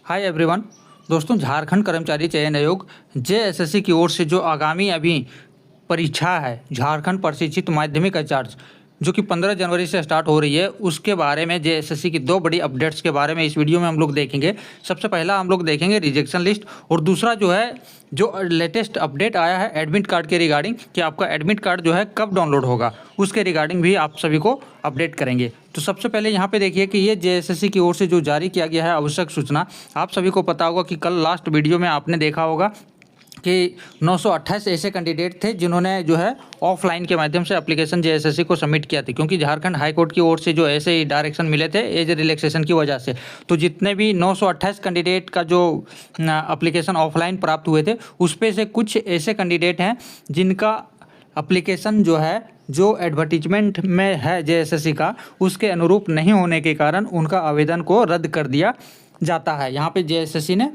Hi everyone. दोस्तों, झारखंड कर्मचारी चयन आयोग जेएसएससी की ओर से जो आगामी अभी परीक्षा है झारखंड प्रशिक्षित माध्यमिक आचार्य जो कि 15 जनवरी से स्टार्ट हो रही है, उसके बारे में जेएसएससी की दो बड़ी अपडेट्स के बारे में इस वीडियो में हम लोग देखेंगे। सबसे पहला हम लोग देखेंगे रिजेक्शन लिस्ट, और दूसरा जो है जो लेटेस्ट अपडेट आया है एडमिट कार्ड के रिगार्डिंग कि आपका एडमिट कार्ड जो है कब डाउनलोड होगा, उसके रिगार्डिंग भी आप सभी को अपडेट करेंगे। तो सबसे पहले यहाँ पे देखिए कि ये जेएसएससी की ओर से जो जारी किया गया है आवश्यक सूचना, आप सभी को पता होगा कि कल लास्ट वीडियो में आपने देखा होगा कि 928 ऐसे कैंडिडेट थे जिन्होंने जो है ऑफलाइन के माध्यम से एप्लीकेशन जेएसएससी को सबमिट किया था, क्योंकि झारखंड हाई कोर्ट की ओर से जो ऐसे ही डायरेक्शन मिले थे एज रिलैक्सेशन की वजह से। तो जितने भी 928 कैंडिडेट का जो एप्लीकेशन ऑफलाइन प्राप्त हुए थे, उस पे से कुछ ऐसे कैंडिडेट हैं जिनका एप्लीकेशन जो है जो एडवर्टीजमेंट में है जेएसएससी का उसके अनुरूप नहीं होने के कारण उनका आवेदन को रद्द कर दिया जाता है। यहाँ पे जेएसएससी ने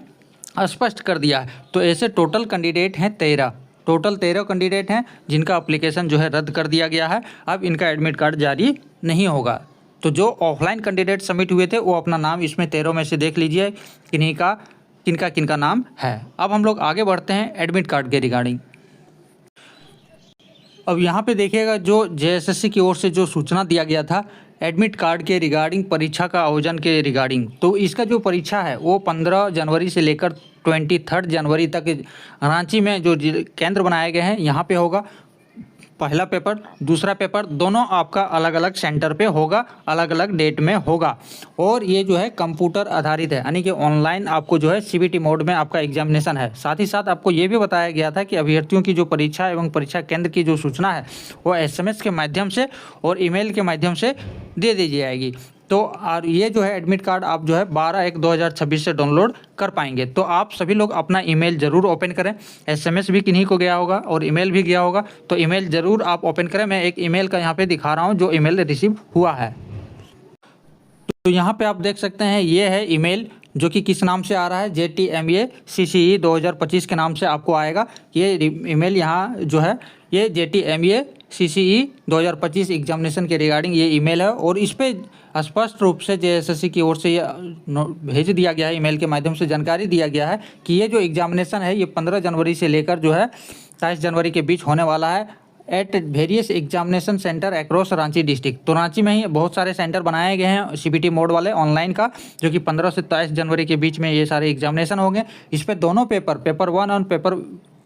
स्पष्ट कर दिया है। तो ऐसे टोटल कैंडिडेट हैं 13 कैंडिडेट हैं जिनका एप्लीकेशन जो है रद्द कर दिया गया है। अब इनका एडमिट कार्ड जारी नहीं होगा। तो जो ऑफलाइन कैंडिडेट सबमिट हुए थे वो अपना नाम इसमें 13 में से देख लीजिए किनका नाम है। अब हम लोग आगे बढ़ते हैं एडमिट कार्ड के रिगार्डिंग। अब यहाँ पे देखिएगा जो जेएसएससी की ओर से जो सूचना दिया गया था एडमिट कार्ड के रिगार्डिंग परीक्षा का आयोजन के रिगार्डिंग, तो इसका जो परीक्षा है वो 15 जनवरी से लेकर 23 जनवरी तक रांची में जो केंद्र बनाए गए हैं यहाँ पे होगा। पहला पेपर दूसरा पेपर दोनों आपका अलग अलग सेंटर पे होगा, अलग अलग डेट में होगा, और ये जो है कंप्यूटर आधारित है, यानी कि ऑनलाइन आपको जो है सीबीटी मोड में आपका एग्जामिनेशन है। साथ ही साथ आपको ये भी बताया गया था कि अभ्यर्थियों की जो परीक्षा एवं परीक्षा केंद्र की जो सूचना है वो एसएमएस के माध्यम से और ईमेल के माध्यम से दे दी जाएगी। तो और ये जो है एडमिट कार्ड आप जो है 12/1/2026 से डाउनलोड कर पाएंगे। तो आप सभी लोग अपना ईमेल ज़रूर ओपन करें। एसएमएस भी किन्हीं को गया होगा और ईमेल भी गया होगा, तो ईमेल ज़रूर आप ओपन करें। मैं एक ईमेल का यहाँ पे दिखा रहा हूँ जो ईमेल रिसीव हुआ है। तो यहाँ पे आप देख सकते हैं ये है ईमेल जो कि किस नाम से आ रहा है, JTMA CCE 2025 के नाम से आपको आएगा। ये ईमेल यहाँ जो है ये JTMA CCE 2025 एग्जामिनेशन के रिगार्डिंग ये ईमेल है, और इस पे स्पष्ट रूप से जेएसएससी की ओर से ये भेज दिया गया है, ईमेल के माध्यम से जानकारी दिया गया है कि ये जो एग्जामिनेशन है ये 15 जनवरी से लेकर जो है 23 जनवरी के बीच होने वाला है at various examination centre across Ranchi district. तो रांची में ही बहुत सारे सेंटर बनाए गए हैं सीबीटी मोड वाले ऑनलाइन का, जो कि 15 से 23 जनवरी के बीच में ये सारे एग्जामिनेशन होंगे। इस पर दोनों पेपर 1 और paper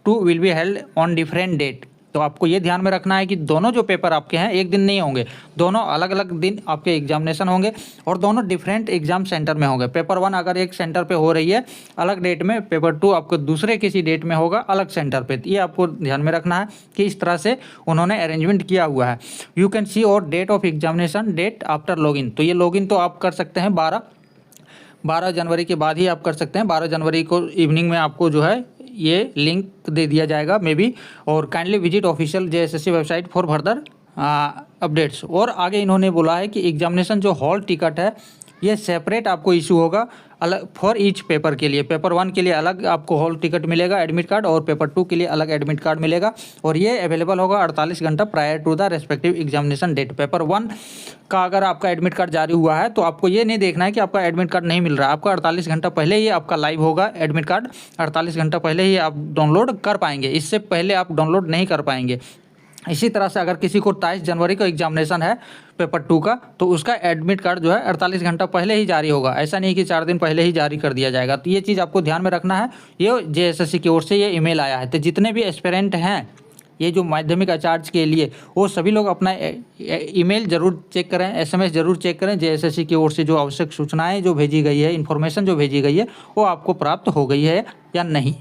2 will be held on different date. तो आपको ये ध्यान में रखना है कि दोनों जो पेपर आपके हैं एक दिन नहीं होंगे, दोनों अलग अलग दिन आपके एग्जामिनेशन होंगे और दोनों डिफरेंट एग्जाम सेंटर में होंगे। पेपर 1 अगर एक सेंटर पे हो रही है अलग डेट में, पेपर 2 आपको दूसरे किसी डेट में होगा अलग सेंटर पे। ये आपको ध्यान में रखना है कि इस तरह से उन्होंने अरेंजमेंट किया हुआ है। यू कैन सी और date of examination date after login. तो ये लॉगिन तो आप कर सकते हैं 12 जनवरी के बाद ही आप कर सकते हैं। 12 जनवरी को इवनिंग में आपको जो है ये लिंक दे दिया जाएगा मे बी, और kindly visit official JSSC website for further updates. और आगे इन्होंने बोला है कि एग्जामिनेशन जो हॉल टिकट है ये सेपरेट आपको इशू होगा अलग फॉर ईच पेपर के लिए। पेपर 1 के लिए अलग आपको हॉल टिकट मिलेगा एडमिट कार्ड, और पेपर 2 के लिए अलग एडमिट कार्ड मिलेगा, और ये अवेलेबल होगा 48 घंटा prior to the respective examination date. Paper 1 का अगर आपका एडमिट कार्ड जारी हुआ है तो आपको ये नहीं देखना है कि आपका एडमिट कार्ड नहीं मिल रहा है, आपका 48 घंटा पहले ही आपका लाइव होगा एडमिट कार्ड, 48 घंटा पहले ही आप डाउनलोड कर पाएंगे, इससे पहले आप डाउनलोड नहीं कर पाएंगे। इसी तरह से अगर किसी को 23 जनवरी को एग्जामिनेशन है पेपर 2 का, तो उसका एडमिट कार्ड जो है 48 घंटा पहले ही जारी होगा, ऐसा नहीं कि 4 दिन पहले ही जारी कर दिया जाएगा। तो ये चीज़ आपको ध्यान में रखना है। ये जेएसएससी की ओर से ये ईमेल आया है। तो जितने भी एस्पिरेंट हैं ये जो माध्यमिक आचार्य के लिए, वो सभी लोग अपना ईमेल ज़रूर चेक करें, एसएमएस ज़रूर चेक करें। जेएसएससी की ओर से जो आवश्यक सूचनाएँ जो भेजी गई है, इन्फॉर्मेशन जो भेजी गई है वो आपको प्राप्त हो गई है या नहीं।